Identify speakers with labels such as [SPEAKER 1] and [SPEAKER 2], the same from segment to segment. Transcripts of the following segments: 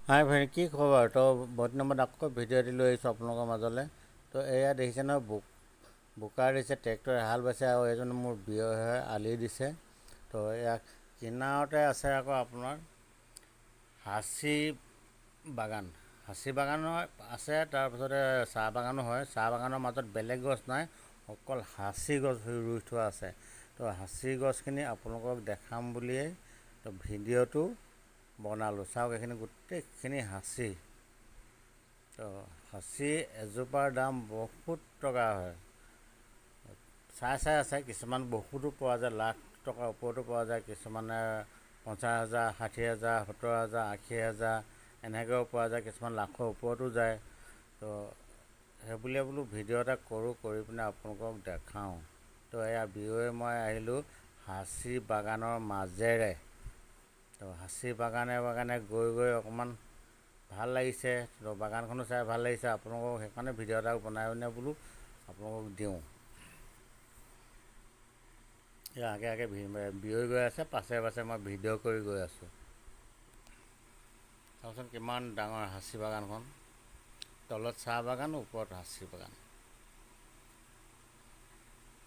[SPEAKER 1] হাই ভাই, কি খবৰ? তো বহুত নম্বৰত আকৌ ভিডিঅ' এটি লৈ আহিছোঁ আপোনালোকৰ মাজলৈ। তো এয়া দেখিছে নহয়, বোকা দিছে, ট্ৰেক্টৰে হাল বাইছে আৰু এজন মোৰ বিয়হে আলি দিছে। তো এয়া কিনাৰতে আছে আকৌ আপোনাৰ হাঁচি বাগান। হাঁচি বাগানো আছে, তাৰপিছতে চাহ বাগানো হয়। চাহ বাগানৰ মাজত বেলেগ গছ নাই, অকল হাঁচি গছ ৰুই থোৱা আছে। তো হাঁচি গছখিনি আপোনালোকক দেখাম বুলিয়েই তো ভিডিঅ'টো বনালোঁ। চাওক, এইখিনি গোটেইখিনি হাঁচি। তো হাঁচি এজোপাৰ দাম বহুত টকা হয়। চাই আছে, কিছুমান বহুতো পোৱা যায়, লাখ টকাৰ ওপৰতো পোৱা যায়। কিছুমানে 50,000, 60,000, 70,000, 80,000 এনেকৈও পোৱা যায়। কিছুমান লাখৰ ওপৰতো যায়। তো সেইবুলিয়ে বোলো ভিডিঅ' এটা কৰোঁ, কৰি পিনে আপোনালোকক দেখাওঁ। তো এয়া বিয়ৈ মই আহিলোঁ হাঁচি বাগানৰ মাজেৰে। তো হাঁচি বাগানে গৈ অকণমান ভাল লাগিছে। তো বাগানখনো চাই ভাল লাগিছে। আপোনালোকক সেইকাৰণে ভিডিঅ' এটা বনাই পিনে বোলো আপোনালোকক দিওঁ। আগে বিয়ৈ গৈ আছে, পাছে মই ভিডিঅ' কৰি গৈ আছোঁ। চাওকচোন কিমান ডাঙৰ হাঁচি বাগানখন। তলত চাহ বাগান, ওপৰত হাঁচি বাগান।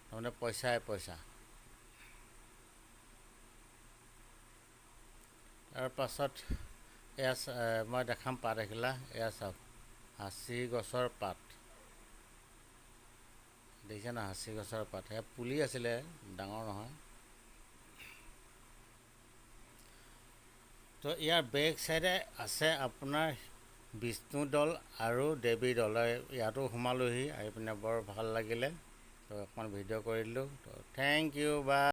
[SPEAKER 1] তাৰমানে পইচাই পইচা। তাৰপাছত এয়া মই দেখাম পাত এখিলা। এয়া চাওক, হাঁচি গছৰ পাত দেখিছে না? হাঁচি গছৰ পাত সেয়া পুলি আছিলে, ডাঙৰ নহয়। তো ইয়াৰ বেক চাইডে আছে আপোনাৰ বিষ্ণু দল আৰু দেৱী দল। ইয়াতো সোমালোহি, আহি পিনে বৰ ভাল লাগিলে। তো অকণমান ভিডিঅ' কৰি দিলোঁ। তো থেংক ইউ, বাই।